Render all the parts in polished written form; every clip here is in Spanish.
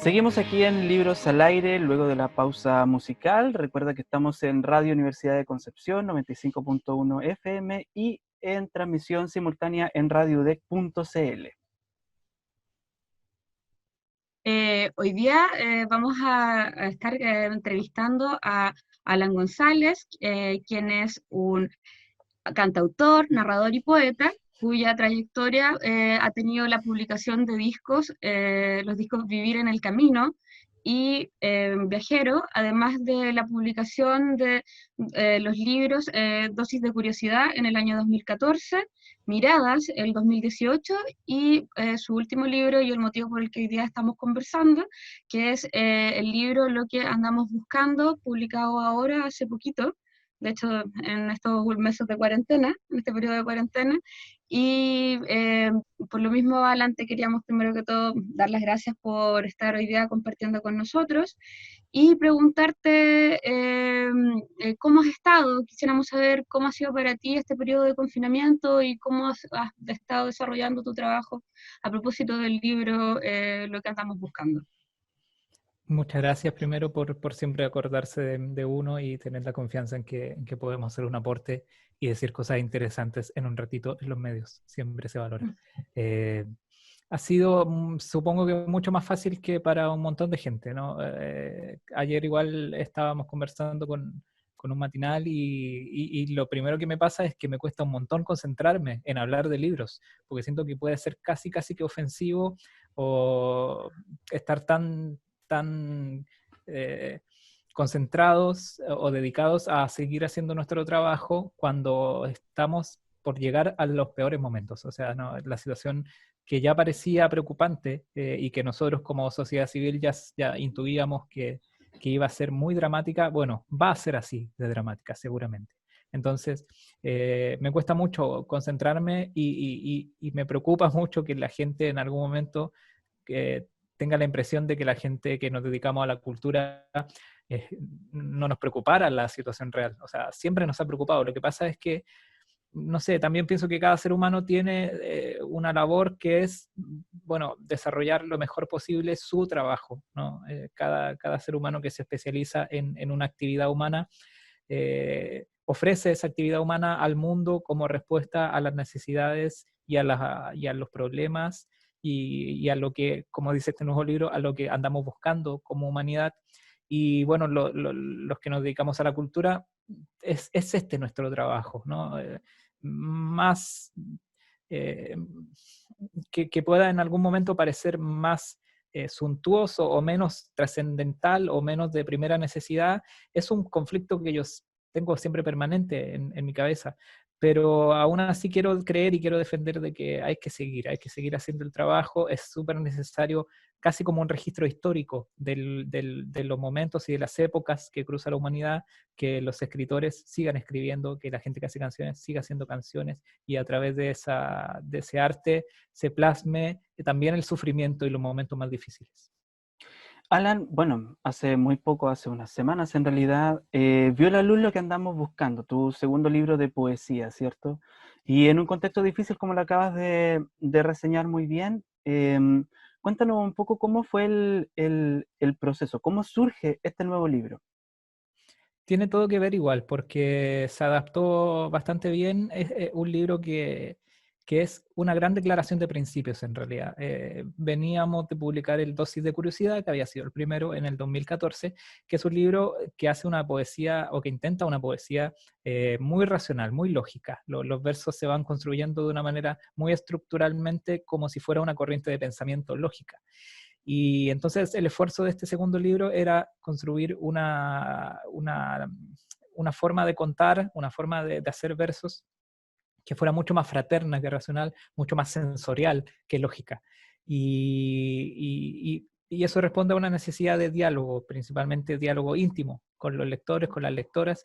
Seguimos aquí en Libros al Aire, luego de la pausa musical. Recuerda que estamos en Radio Universidad de Concepción, 95.1 FM y en transmisión simultánea en radiodec.cl. Hoy día vamos a estar entrevistando a Alan González, quien es un cantautor, narrador y poeta, cuya trayectoria ha tenido la publicación de discos, los discos Vivir en el Camino y Viajero, además de la publicación de los libros Dosis de Curiosidad en el año 2014, Miradas el 2018 y su último libro y el motivo por el que hoy día estamos conversando, que es el libro Lo que andamos buscando, publicado ahora hace poquito, de hecho, en estos meses de cuarentena, en este periodo de cuarentena. Y por lo mismo, Alan, te queríamos primero que todo dar las gracias por estar hoy día compartiendo con nosotros y preguntarte cómo has estado. Quisiéramos saber cómo ha sido para ti este periodo de confinamiento y cómo has estado desarrollando tu trabajo a propósito del libro Lo que andamos buscando. Muchas gracias primero por siempre acordarse de uno y tener la confianza en que podemos hacer un aporte y decir cosas interesantes en un ratito en los medios. Siempre se valora. Ha sido, supongo que mucho más fácil que para un montón de gente, ¿no? Ayer igual estábamos conversando con un matinal y lo primero que me pasa es que me cuesta un montón concentrarme en hablar de libros, porque siento que puede ser casi que ofensivo o estar tan concentrados o dedicados a seguir haciendo nuestro trabajo cuando estamos por llegar a los peores momentos. O sea, no, la situación que ya parecía preocupante y que nosotros como sociedad civil ya intuíamos que iba a ser muy dramática, bueno, va a ser así de dramática seguramente. Entonces, me cuesta mucho concentrarme y me preocupa mucho que la gente en algún momento tenga la impresión de que la gente que nos dedicamos a la cultura no nos preocupara la situación real. O sea, siempre nos ha preocupado. Lo que pasa es que, no sé, también pienso que cada ser humano tiene una labor que es, bueno, desarrollar lo mejor posible su trabajo, ¿no? Cada ser humano que se especializa en una actividad humana ofrece esa actividad humana al mundo como respuesta a las necesidades y a los problemas y a lo que, como dice este nuevo libro, a lo que andamos buscando como humanidad. Y bueno, los que nos dedicamos a la cultura, es este nuestro trabajo, ¿no? Más eh, que pueda en algún momento parecer más suntuoso o menos trascendental o menos de primera necesidad, es un conflicto que yo tengo siempre permanente en mi cabeza, pero aún así quiero creer y quiero defender de que hay que seguir haciendo el trabajo, es súper necesario, casi como un registro histórico de los momentos y de las épocas que cruza la humanidad, que los escritores sigan escribiendo, que la gente que hace canciones siga haciendo canciones y a través de ese arte se plasme también el sufrimiento y los momentos más difíciles. Alan, bueno, hace muy poco, hace unas semanas en realidad, vio la luz Lo que andamos buscando, tu segundo libro de poesía, ¿cierto? Y en un contexto difícil como lo acabas de reseñar muy bien, cuéntanos un poco cómo fue el proceso, cómo surge este nuevo libro. Tiene todo que ver igual, porque se adaptó bastante bien. Es un libro que es una gran declaración de principios en realidad. Veníamos de publicar el Dosis de Curiosidad, que había sido el primero en el 2014, que es un libro que hace una poesía o que intenta una poesía muy racional, muy lógica. Los versos se van construyendo de una manera muy estructuralmente como si fuera una corriente de pensamiento lógica. Y entonces el esfuerzo de este segundo libro era construir una forma de contar, una forma de hacer versos que fuera mucho más fraterna que racional, mucho más sensorial que lógica. Y eso responde a una necesidad de diálogo, principalmente diálogo íntimo con los lectores, con las lectoras,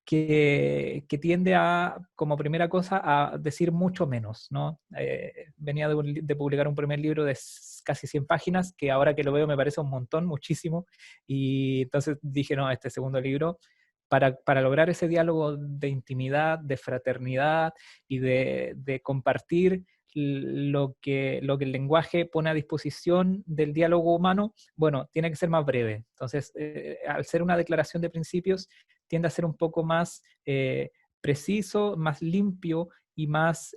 que tiende a, como primera cosa, a decir mucho menos, ¿no? Venía de publicar un primer libro de casi 100 páginas, que ahora que lo veo me parece un montón, muchísimo, y entonces dije, no, este segundo libro, para lograr ese diálogo de intimidad, de fraternidad y de compartir lo que el lenguaje pone a disposición del diálogo humano, bueno, tiene que ser más breve. Entonces, al ser una declaración de principios, tiende a ser un poco más preciso, más limpio y más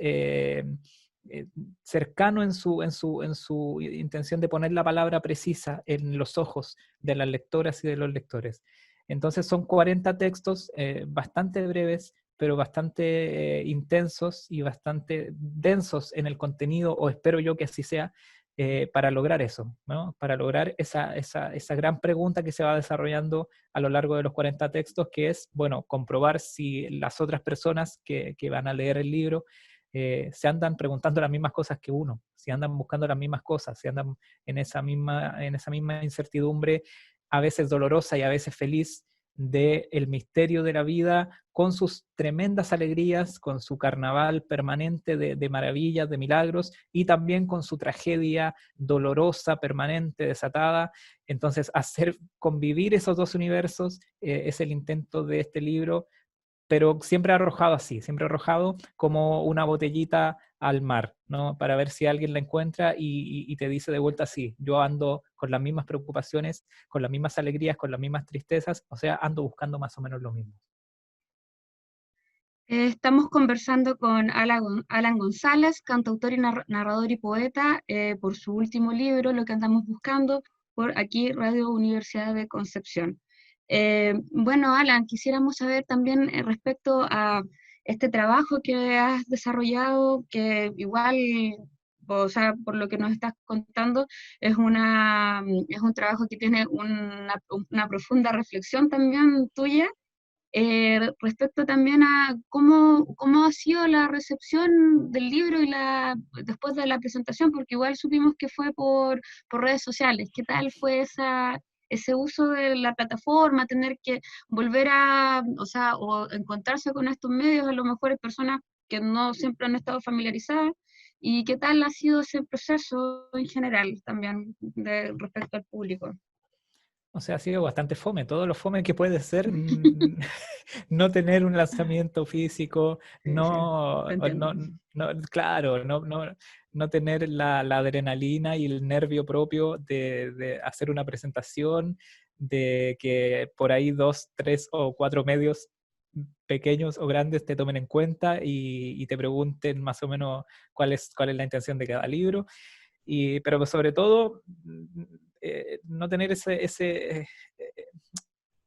cercano en su intención de poner la palabra precisa en los ojos de las lectoras y de los lectores. Entonces son 40 textos bastante breves, pero bastante intensos y bastante densos en el contenido, o espero yo que así sea, para lograr eso, ¿no? Para lograr esa gran pregunta que se va desarrollando a lo largo de los 40 textos, que es, bueno, comprobar si las otras personas que van a leer el libro se andan preguntando las mismas cosas que uno, si andan buscando las mismas cosas, si andan en esa misma incertidumbre, a veces dolorosa y a veces feliz, del misterio de la vida, con sus tremendas alegrías, con su carnaval permanente de maravillas, de milagros, y también con su tragedia dolorosa, permanente, desatada. Entonces, hacer convivir esos dos universos es el intento de este libro, pero siempre arrojado así, siempre arrojado como una botellita al mar, ¿no? Para ver si alguien la encuentra y te dice de vuelta, sí, yo ando con las mismas preocupaciones, con las mismas alegrías, con las mismas tristezas, o sea, ando buscando más o menos lo mismo. Estamos conversando con Alan González, cantautor y narrador y poeta, por su último libro, Lo que andamos buscando, por aquí Radio Universidad de Concepción. Bueno, Alan, quisiéramos saber también respecto a este trabajo que has desarrollado, que igual, o sea, por lo que nos estás contando, es un trabajo que tiene una profunda reflexión también tuya. Respecto también a cómo ha sido la recepción del libro después de la presentación, porque igual supimos que fue por redes sociales. ¿Qué tal fue ese uso de la plataforma, tener que volver o sea, o encontrarse con estos medios, a lo mejor hay personas que no siempre han estado familiarizadas? ¿Y qué tal ha sido ese proceso en general también respecto al público? O sea, ha sido bastante fome, todo lo fome que puede ser no tener un lanzamiento físico, Sí, sí, lo entiendo. claro, no tener la adrenalina y el nervio propio de hacer una presentación, de que por ahí 2, 3 o 4 medios pequeños o grandes te tomen en cuenta y te pregunten más o menos cuál es la intención de cada libro. Pero sobre todo, no tener ese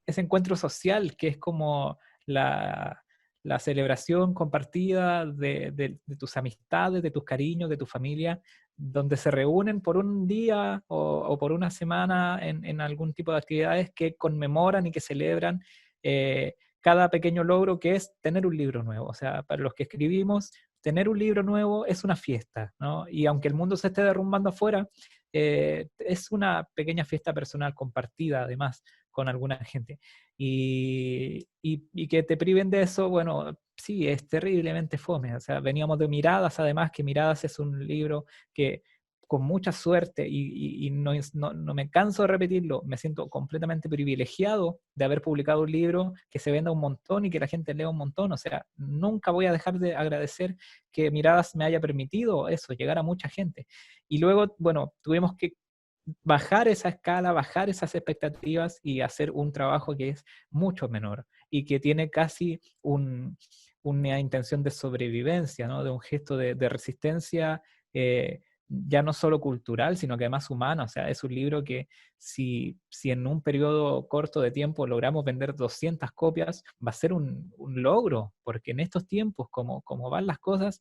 encuentro social que es como la celebración compartida de tus amistades, de tus cariños, de tu familia, donde se reúnen por un día o por una semana en algún tipo de actividades que conmemoran y que celebran cada pequeño logro, que es tener un libro nuevo. O sea, para los que escribimos, tener un libro nuevo es una fiesta, ¿no? Y aunque el mundo se esté derrumbando afuera, es una pequeña fiesta personal compartida, además, con alguna gente. Y que te priven de eso, bueno, sí, es terriblemente fome. O sea, veníamos de Miradas, además, que Miradas es un libro que con mucha suerte, y no me canso de repetirlo, me siento completamente privilegiado de haber publicado un libro que se venda un montón y que la gente lea un montón. O sea, nunca voy a dejar de agradecer que Miradas me haya permitido eso, llegar a mucha gente. Y luego, bueno, tuvimos que bajar esa escala, bajar esas expectativas y hacer un trabajo que es mucho menor y que tiene casi una intención de sobrevivencia, ¿no? De un gesto de resistencia, ya no solo cultural, sino que además humana. O sea, es un libro que si en un periodo corto de tiempo logramos vender 200 copias, va a ser un logro, porque en estos tiempos, como van las cosas,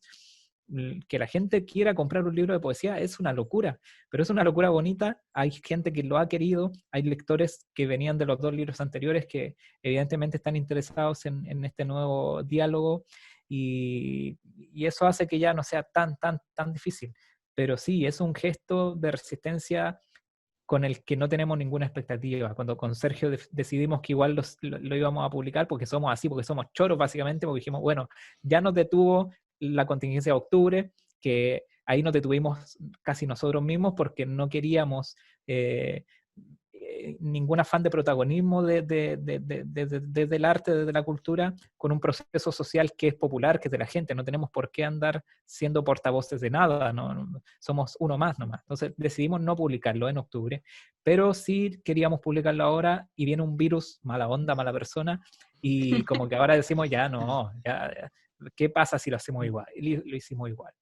que la gente quiera comprar un libro de poesía es una locura, pero es una locura bonita. Hay gente que lo ha querido, hay lectores que venían de los 2 libros anteriores que evidentemente están interesados en este nuevo diálogo, y eso hace que ya no sea tan difícil. Pero sí, es un gesto de resistencia con el que no tenemos ninguna expectativa. Cuando con Sergio decidimos que igual lo íbamos a publicar, porque somos así, porque somos choros básicamente, porque dijimos, bueno, ya nos detuvo la contingencia de octubre, que ahí nos detuvimos casi nosotros mismos porque no queríamos ningún afán de protagonismo desde el arte, desde la cultura, con un proceso social que es popular, que es de la gente. No tenemos por qué andar siendo portavoces de nada, somos uno más nomás. Entonces decidimos no publicarlo en octubre, pero sí queríamos publicarlo ahora y viene un virus, mala onda, mala persona, y como que ahora decimos, ya no, ya, ¿qué pasa si lo hacemos igual? Y lo hicimos igual.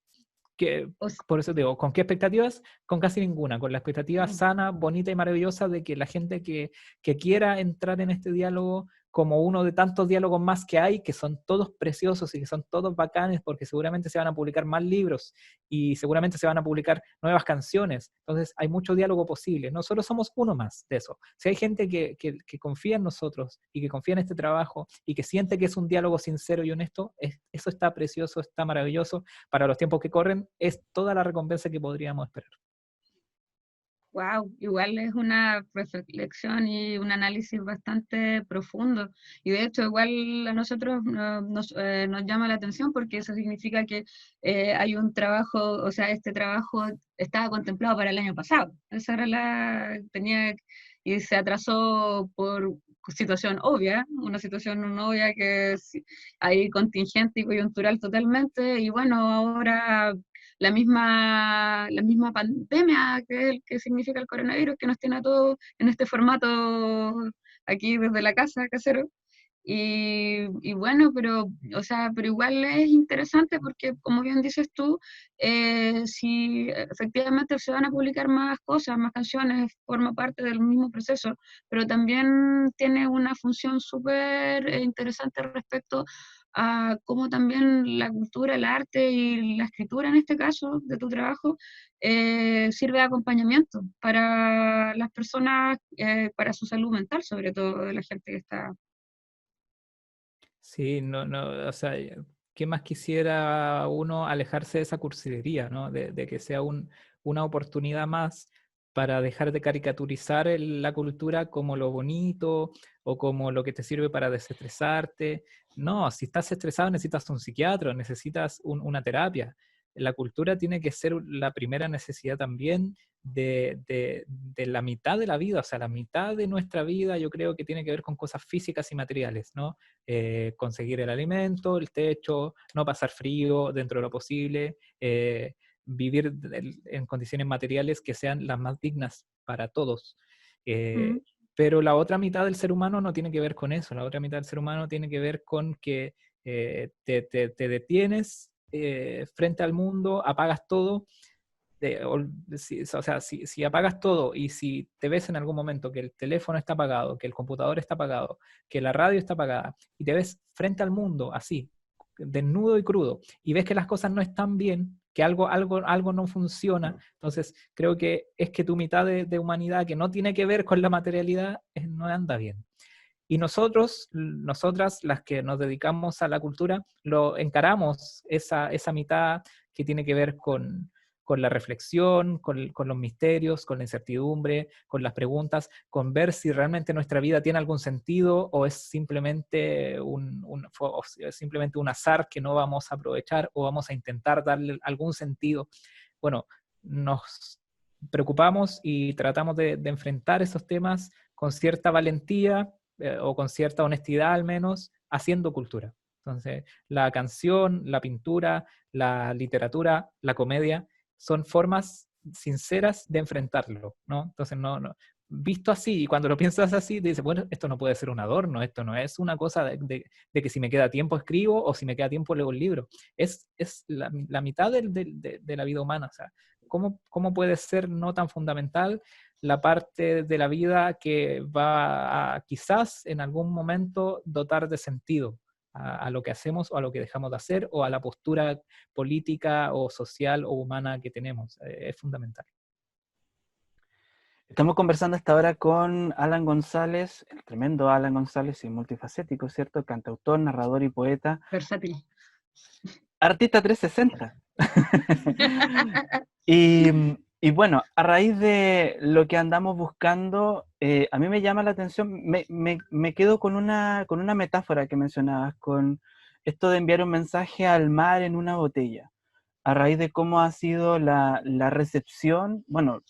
O s- Por eso te digo, ¿con qué expectativas? Con casi ninguna, con la expectativa mm. sana, bonita y maravillosa de que la gente que quiera entrar en este diálogo, como uno de tantos diálogos más que hay, que son todos preciosos y que son todos bacanes, porque seguramente se van a publicar más libros y seguramente se van a publicar nuevas canciones. Entonces hay mucho diálogo posible. No solo somos uno más de eso. Si hay gente que confía en nosotros y que confía en este trabajo y que siente que es un diálogo sincero y honesto, eso está precioso, está maravilloso. Para los tiempos que corren, es toda la recompensa que podríamos esperar. Wow, igual es una reflexión y un análisis bastante profundo. Y de hecho, igual a nosotros nos llama la atención porque eso significa que hay un trabajo, o sea, este trabajo estaba contemplado para el año pasado. Esa era y se atrasó por situación obvia, una situación obvia que es ahí contingente y coyuntural totalmente. Y bueno, ahora la misma pandemia que significa el coronavirus, que nos tiene a todos en este formato aquí desde la casa, casero. Y bueno, o sea, pero igual es interesante porque, como bien dices tú, si efectivamente se van a publicar más cosas, más canciones, forma parte del mismo proceso, pero también tiene una función súper interesante respecto a cómo también la cultura, el arte y la escritura, en este caso, de tu trabajo, sirve de acompañamiento para las personas, para su salud mental, sobre todo de la gente que está. Sí, no, o sea, ¿qué más quisiera uno alejarse de esa cursilería, ¿no? De que sea una oportunidad más para dejar de caricaturizar la cultura como lo bonito o como lo que te sirve para desestresarte. No, si estás estresado necesitas un psiquiatra, necesitas una terapia. La cultura tiene que ser la primera necesidad también de la mitad de la vida, o sea, la mitad de nuestra vida yo creo que tiene que ver con cosas físicas y materiales, ¿no? Conseguir el alimento, el techo, no pasar frío dentro de lo posible, vivir en condiciones materiales que sean las más dignas para todos. Mm. Pero la otra mitad del ser humano no tiene que ver con eso, la otra mitad del ser humano tiene que ver con que te detienes frente al mundo, apagas todo o sea, si apagas todo y si te ves en algún momento que el teléfono está apagado, que el computador está apagado, que la radio está apagada, y te ves frente al mundo así, desnudo y crudo, y ves que las cosas no están bien, que algo no funciona, entonces creo que es que tu mitad de humanidad que no tiene que ver con la materialidad no anda bien. Y nosotras, las que nos dedicamos a la cultura, lo encaramos esa mitad que tiene que ver con la reflexión, con los misterios, con la incertidumbre, con las preguntas, con ver si realmente nuestra vida tiene algún sentido o es simplemente es simplemente un azar que no vamos a aprovechar o vamos a intentar darle algún sentido. Bueno, nos preocupamos y tratamos de enfrentar esos temas con cierta valentía o con cierta honestidad al menos, haciendo cultura. Entonces, la canción, la pintura, la literatura, la comedia, son formas sinceras de enfrentarlo, ¿no? Entonces, visto así, y cuando lo piensas así, te dices, bueno, esto no puede ser un adorno, esto no es una cosa de que si me queda tiempo escribo o si me queda tiempo leo un libro. Es la mitad de la vida humana, o sea, ¿cómo puede ser no tan fundamental la parte de la vida que va a quizás en algún momento dotar de sentido a lo que hacemos o a lo que dejamos de hacer o a la postura política o social o humana que tenemos? Es fundamental. Estamos conversando hasta ahora con Alan González, el tremendo Alan González y multifacético, ¿cierto? Cantautor, narrador y poeta. Versátil. Artista 360. Y, y bueno, a raíz de lo que andamos buscando, a mí me llama la atención, me quedo con una metáfora que mencionabas, con esto de enviar un mensaje al mar en una botella, a raíz de cómo ha sido la recepción, bueno,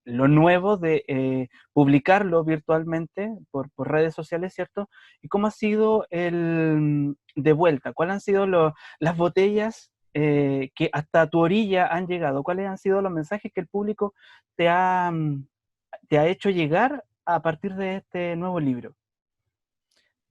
lo nuevo de publicarlo virtualmente por redes sociales, ¿cierto? ¿Y cómo ha sido el de vuelta? ¿Cuáles han sido las botellas que hasta tu orilla han llegado? ¿Cuáles han sido los mensajes que el público te ha, te ha hecho llegar a partir de este nuevo libro?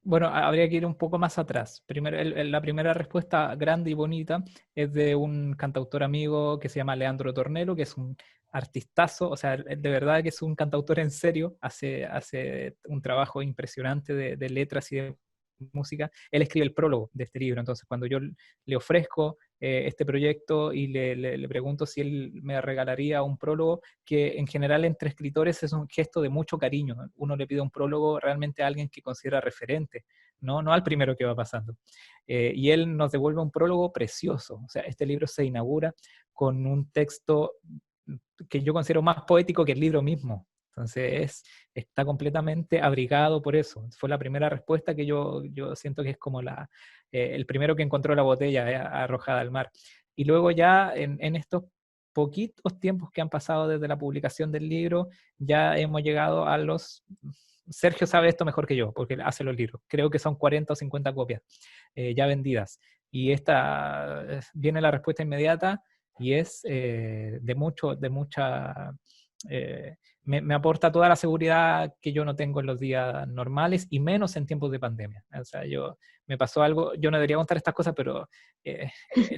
Bueno, habría que ir un poco más atrás. Primero, la primera respuesta grande y bonita es de un cantautor amigo que se llama Leandro Tornelo, que es un artistazo, o sea, de verdad que es un cantautor en serio, hace un trabajo impresionante de letras y de música. Él escribe el prólogo de este libro, entonces cuando yo le ofrezco este proyecto y le pregunto si él me regalaría un prólogo, que en general entre escritores es un gesto de mucho cariño. Uno le pide un prólogo realmente a alguien que considera referente, no al primero que va pasando. Y él nos devuelve un prólogo precioso. O sea, este libro se inaugura con un texto que yo considero más poético que el libro mismo. Entonces está completamente abrigado por eso. Fue la primera respuesta que yo siento que es como el primero que encontró la botella arrojada al mar. Y luego ya en estos poquitos tiempos que han pasado desde la publicación del libro, ya hemos llegado a los... Sergio sabe esto mejor que yo, porque hace los libros. Creo que son 40 o 50 copias ya vendidas. Y esta viene la respuesta inmediata y es de mucha... me aporta toda la seguridad que yo no tengo en los días normales y menos en tiempos de pandemia. O sea, me pasó algo, yo no debería contar estas cosas, pero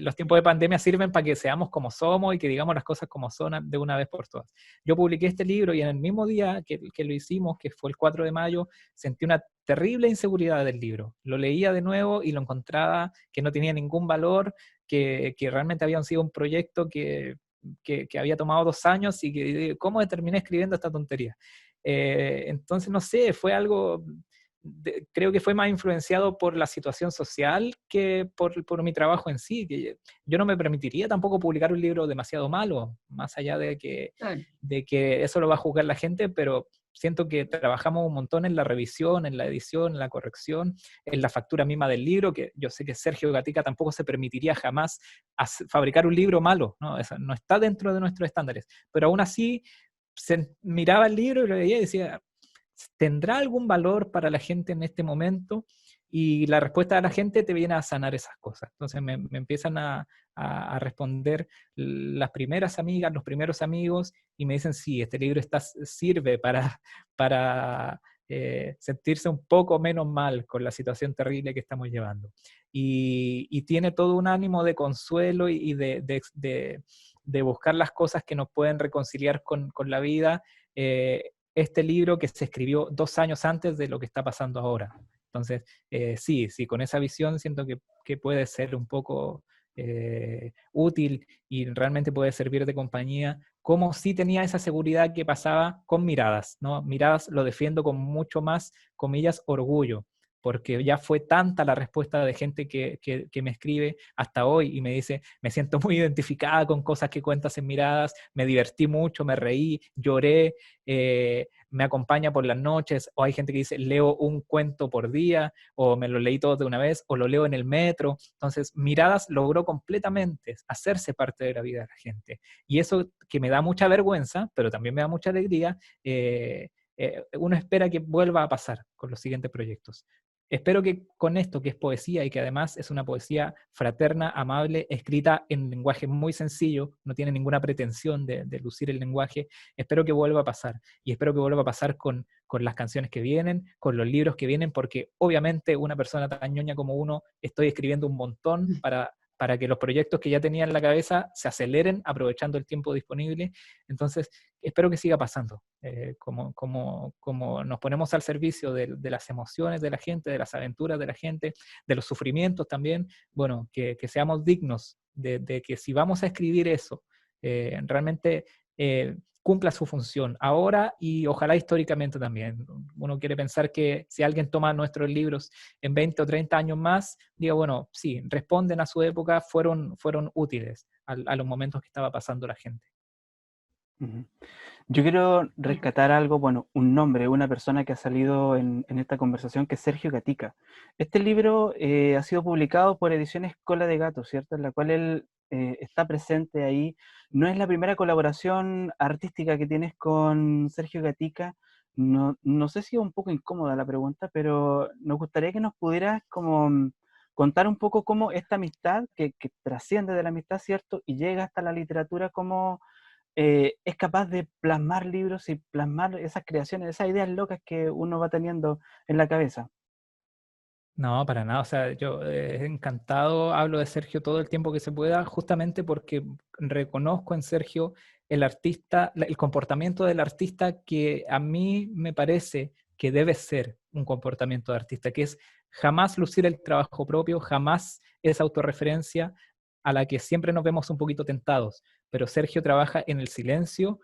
los tiempos de pandemia sirven para que seamos como somos y que digamos las cosas como son de una vez por todas. Yo publiqué este libro y en el mismo día que lo hicimos, que fue el 4 de mayo, sentí una terrible inseguridad del libro. Lo leía de nuevo y lo encontraba que no tenía ningún valor, que realmente había sido un proyecto que había tomado 2 años y que cómo terminé escribiendo esta tontería. Entonces, no sé, fue algo, creo que fue más influenciado por la situación social que por mi trabajo en sí, que yo no me permitiría tampoco publicar un libro demasiado malo, más allá Claro. de que eso lo va a juzgar la gente, pero siento que trabajamos un montón en la revisión, en la edición, en la corrección, en la factura misma del libro, que yo sé que Sergio Gatica tampoco se permitiría jamás fabricar un libro malo, ¿no? Eso no está dentro de nuestros estándares, pero aún así miraba el libro y lo veía y decía, ¿tendrá algún valor para la gente en este momento? Y la respuesta de la gente te viene a sanar esas cosas. Entonces me empiezan a responder las primeras amigas, los primeros amigos, y me dicen, sí, este libro sirve para sentirse un poco menos mal con la situación terrible que estamos llevando. Y tiene todo un ánimo de consuelo y de buscar las cosas que nos pueden reconciliar con la vida. Este libro que se escribió 2 años antes de lo que está pasando ahora. Entonces, sí, con esa visión siento que puede ser un poco útil y realmente puede servir de compañía, como si tenía esa seguridad que pasaba con Miradas, ¿no? Miradas lo defiendo con mucho más, comillas, orgullo, porque ya fue tanta la respuesta de gente que me escribe hasta hoy y me dice, me siento muy identificada con cosas que cuentas en Miradas, me divertí mucho, me reí, lloré, me acompaña por las noches, o hay gente que dice, leo un cuento por día, o me lo leí todo de una vez, o lo leo en el metro. Entonces, Miradas logró completamente hacerse parte de la vida de la gente. Y eso que me da mucha vergüenza, pero también me da mucha alegría, uno espera que vuelva a pasar con los siguientes proyectos. Espero que con esto, que es poesía y que además es una poesía fraterna, amable, escrita en lenguaje muy sencillo, no tiene ninguna pretensión de lucir el lenguaje, espero que vuelva a pasar. Y espero que vuelva a pasar con las canciones que vienen, con los libros que vienen, porque obviamente una persona tan ñoña como uno, estoy escribiendo un montón para que los proyectos que ya tenía en la cabeza se aceleren aprovechando el tiempo disponible. Entonces, espero que siga pasando, como nos ponemos al servicio de las emociones de la gente, de las aventuras de la gente, de los sufrimientos también, bueno, que seamos dignos de que si vamos a escribir eso, realmente cumpla su función ahora y ojalá históricamente también. Uno quiere pensar que si alguien toma nuestros libros en 20 o 30 años más, diga, bueno, sí, responden a su época, fueron útiles a los momentos que estaba pasando la gente. Yo quiero rescatar algo, bueno, un nombre, una persona que ha salido en esta conversación, que es Sergio Gatica. Este libro ha sido publicado por Ediciones Cola de Gato, ¿cierto? En la cual él está presente ahí. No es la primera colaboración artística que tienes con Sergio Gatica. No, no sé si es un poco incómoda la pregunta, pero nos gustaría que nos pudieras como contar un poco cómo esta amistad, que trasciende de la amistad, ¿cierto? Y llega hasta la literatura, cómo es capaz de plasmar libros y plasmar esas creaciones, esas ideas locas que uno va teniendo en la cabeza. No, para nada. O sea, yo encantado hablo de Sergio todo el tiempo que se pueda, justamente porque reconozco en Sergio el artista, el comportamiento del artista que a mí me parece que debe ser un comportamiento de artista, que es jamás lucir el trabajo propio, jamás esa autorreferencia a la que siempre nos vemos un poquito tentados. Pero Sergio trabaja en el silencio,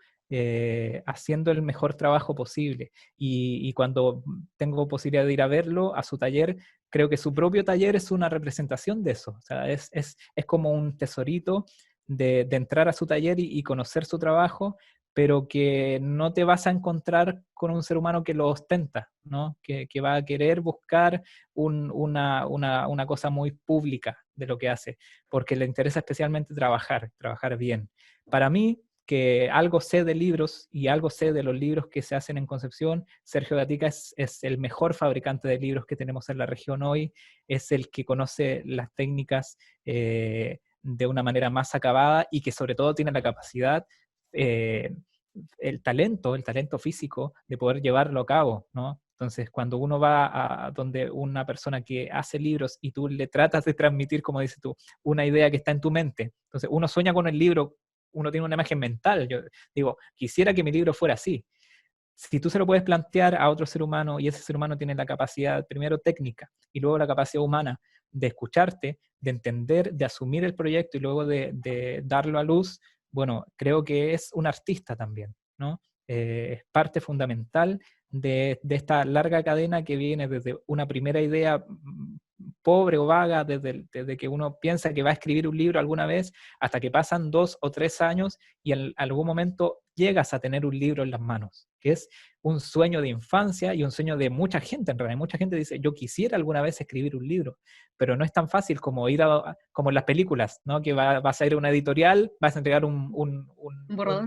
haciendo el mejor trabajo posible. Y cuando tengo posibilidad de ir a verlo, a su taller, creo que su propio taller es una representación de eso. O sea, es como un tesorito de entrar a su taller y conocer su trabajo, pero que no te vas a encontrar con un ser humano que lo ostenta, ¿no? Que va a querer buscar una cosa muy pública de lo que hace, porque le interesa especialmente trabajar bien. Para mí, que algo sé de libros y algo sé de los libros que se hacen en Concepción, Sergio Gatica es el mejor fabricante de libros que tenemos en la región hoy, es el que conoce las técnicas de una manera más acabada y que sobre todo tiene la capacidad, eh, el talento físico de poder llevarlo a cabo, ¿no? Entonces, cuando uno va a donde una persona que hace libros y tú le tratas de transmitir, como dices tú, una idea que está en tu mente, entonces uno sueña con el libro, uno tiene una imagen mental. Yo digo, quisiera que mi libro fuera así. Si tú se lo puedes plantear a otro ser humano y ese ser humano tiene la capacidad, primero técnica y luego la capacidad humana de escucharte, de entender, de asumir el proyecto y luego de darlo a luz, bueno, creo que es un artista también, ¿no? Es parte fundamental de esta larga cadena que viene desde una primera idea pobre o vaga, desde que uno piensa que va a escribir un libro alguna vez, hasta que pasan 2 o 3 años y en algún momento llegas a tener un libro en las manos, que es un sueño de infancia y un sueño de mucha gente en realidad. Mucha gente dice, yo quisiera alguna vez escribir un libro, pero no es tan fácil como como en las películas, ¿no? Que vas a ir a una editorial, vas a entregar Un borrador.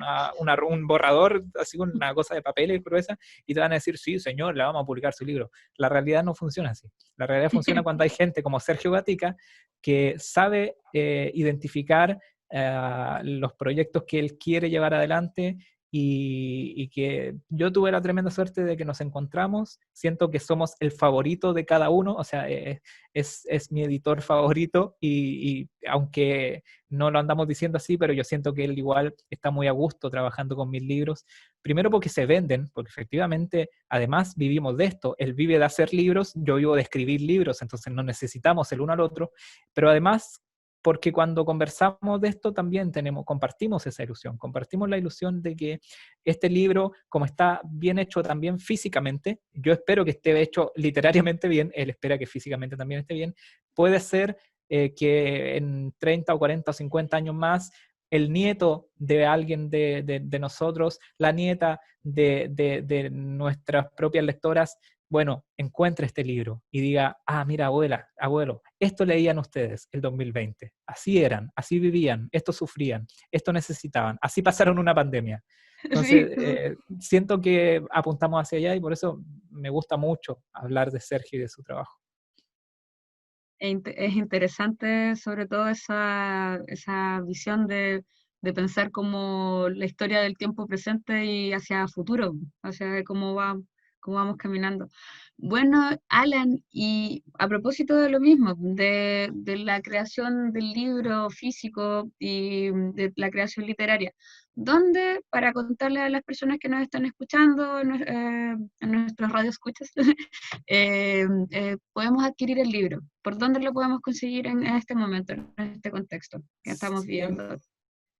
un borrador, así una cosa de papel y gruesa, y te van a decir, sí, señor, le vamos a publicar su libro. La realidad no funciona así. La realidad funciona cuando hay gente como Sergio Gatica que sabe identificar los proyectos que él quiere llevar adelante y que yo tuve la tremenda suerte de que nos encontramos. Siento que somos el favorito de cada uno, o sea, es mi editor favorito y aunque no lo andamos diciendo así, pero yo siento que él igual está muy a gusto trabajando con mis libros. Primero porque se venden, porque efectivamente, además vivimos de esto. Él vive de hacer libros, yo vivo de escribir libros, entonces no necesitamos el uno al otro, pero además porque cuando conversamos de esto también compartimos esa ilusión, compartimos la ilusión de que este libro, como está bien hecho también físicamente, yo espero que esté hecho literariamente bien, él espera que físicamente también esté bien, puede ser que en 30 o 40 o 50 años más el nieto de alguien de nosotros, la nieta de nuestras propias lectoras, bueno, encuentre este libro y diga, ah, mira, abuela, abuelo, esto leían ustedes el 2020, así eran, así vivían, esto sufrían, esto necesitaban, así pasaron una pandemia. Sí. Entonces, siento que apuntamos hacia allá y por eso me gusta mucho hablar de Sergio y de su trabajo. Es interesante sobre todo esa visión de pensar como la historia del tiempo presente y hacia futuro, hacia cómo vamos caminando. Bueno, Alan, y a propósito de lo mismo, de la creación del libro físico y de la creación literaria, ¿dónde, para contarle a las personas que nos están escuchando en nuestros radioescuchas, podemos adquirir el libro? ¿Por dónde lo podemos conseguir en este momento, en este contexto que estamos Siempre, viviendo?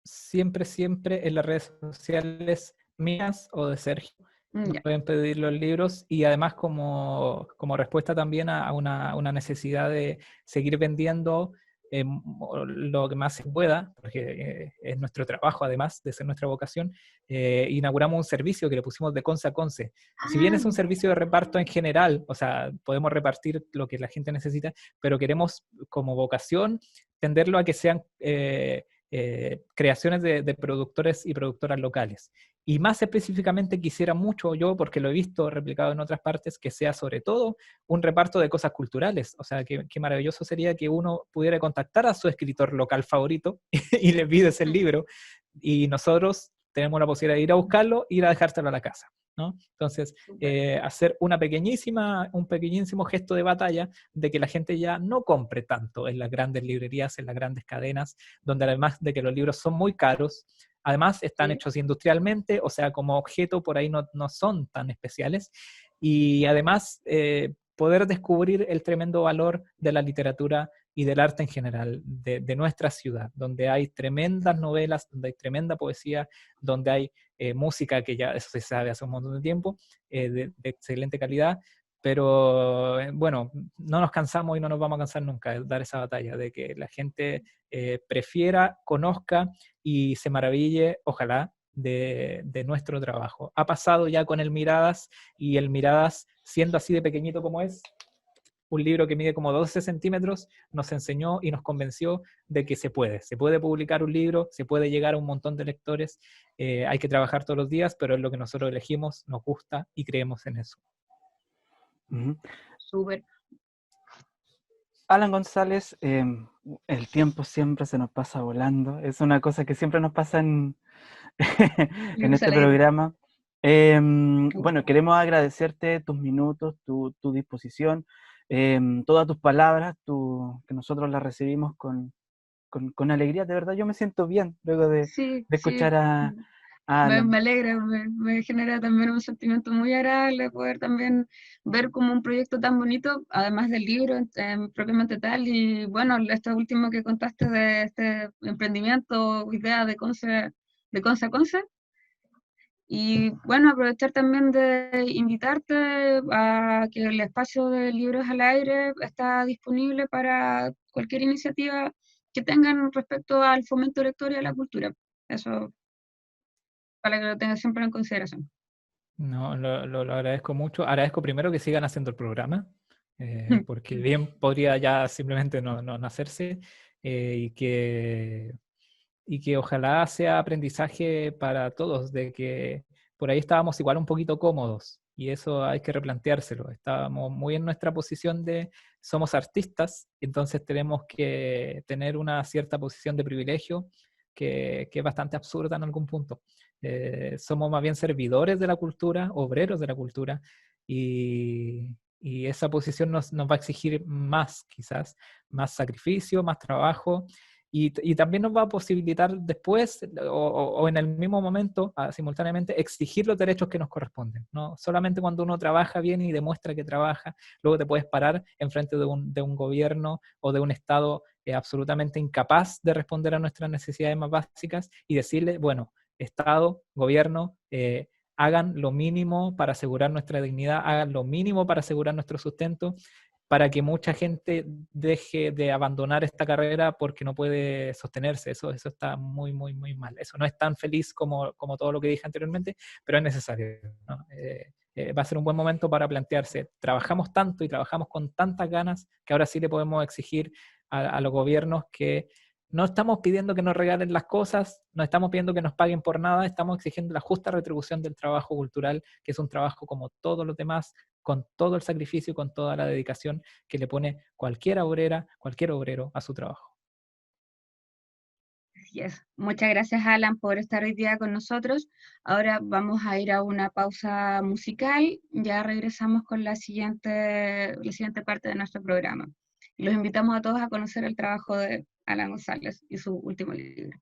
siempre en las redes sociales mías o de Sergio Ya. pueden pedir los libros y además como respuesta también a una necesidad de seguir vendiendo lo que más se pueda, porque es nuestro trabajo además de ser nuestra vocación, inauguramos un servicio que le pusimos de Conce a Conce. Si bien Ah, es un servicio de reparto en general, o sea, podemos repartir lo que la gente necesita, pero queremos como vocación tenderlo a que sean creaciones de productores y productoras locales. Y más específicamente quisiera mucho yo, porque lo he visto replicado en otras partes, que sea sobre todo un reparto de cosas culturales. O sea, qué maravilloso sería que uno pudiera contactar a su escritor local favorito y le pides el libro, y nosotros tenemos la posibilidad de ir a buscarlo, ir a dejárselo a la casa, ¿no? Entonces, hacer un pequeñísimo gesto de batalla de que la gente ya no compre tanto en las grandes librerías, en las grandes cadenas, donde además de que los libros son muy caros, además están hechos industrialmente, o sea, como objeto por ahí no son tan especiales, y además poder descubrir el tremendo valor de la literatura y del arte en general de nuestra ciudad, donde hay tremendas novelas, donde hay tremenda poesía, donde hay música, que ya eso se sabe hace un montón de tiempo, de excelente calidad, pero bueno, no nos cansamos y no nos vamos a cansar nunca de dar esa batalla, de que la gente prefiera, conozca y se maraville, ojalá, de nuestro trabajo. Ha pasado ya con el Miradas, y el Miradas, siendo así de pequeñito como es, un libro que mide como 12 centímetros, nos enseñó y nos convenció de que se puede publicar un libro, se puede llegar a un montón de lectores, hay que trabajar todos los días, pero es lo que nosotros elegimos, nos gusta y creemos en eso. Súper. Alan González, el tiempo siempre se nos pasa volando, es una cosa que siempre nos pasa en este programa. Bueno, queremos agradecerte tus minutos, tu disposición, todas tus palabras, que nosotros las recibimos con alegría. De verdad, yo me siento bien luego de escuchar a Alan. Me alegra, me genera también un sentimiento muy agradable poder también ver como un proyecto tan bonito, además del libro propiamente tal, y bueno, esto último que contaste de este emprendimiento, idea de Conce a Conce. Y bueno, aprovechar también de invitarte a que el espacio de Libros al Aire está disponible para cualquier iniciativa que tengan respecto al fomento lector y a la cultura. Eso, para que lo tengas siempre en consideración. No, lo agradezco mucho. Agradezco primero que sigan haciendo el programa, porque bien podría ya simplemente no hacerse, y que ojalá sea aprendizaje para todos, de que por ahí estábamos igual un poquito cómodos, y eso hay que replanteárselo. Estábamos muy en nuestra posición de somos artistas, entonces tenemos que tener una cierta posición de privilegio que es bastante absurda en algún punto. Somos más bien servidores de la cultura, obreros de la cultura, y esa posición nos va a exigir más, quizás, más sacrificio, más trabajo, y también nos va a posibilitar después, o en el mismo momento, simultáneamente, exigir los derechos que nos corresponden, ¿no? Solamente cuando uno trabaja bien y demuestra que trabaja, luego te puedes parar enfrente de un gobierno o de un Estado absolutamente incapaz de responder a nuestras necesidades más básicas, y decirle, bueno, Estado, gobierno, hagan lo mínimo para asegurar nuestra dignidad, hagan lo mínimo para asegurar nuestro sustento, para que mucha gente deje de abandonar esta carrera porque no puede sostenerse. Eso está muy, muy, muy mal. Eso no es tan feliz como todo lo que dije anteriormente, pero es necesario, ¿no? Va a ser un buen momento para plantearse, trabajamos tanto y trabajamos con tantas ganas que ahora sí le podemos exigir a los gobiernos que no estamos pidiendo que nos regalen las cosas, no estamos pidiendo que nos paguen por nada, estamos exigiendo la justa retribución del trabajo cultural, que es un trabajo como todos los demás, con todo el sacrificio y con toda la dedicación que le pone cualquier obrera, cualquier obrero a su trabajo. Así es. Muchas gracias, Alan, por estar hoy día con nosotros. Ahora vamos a ir a una pausa musical. Ya regresamos con la siguiente parte de nuestro programa. Los invitamos a todos a conocer el trabajo de Alan González y su último libro.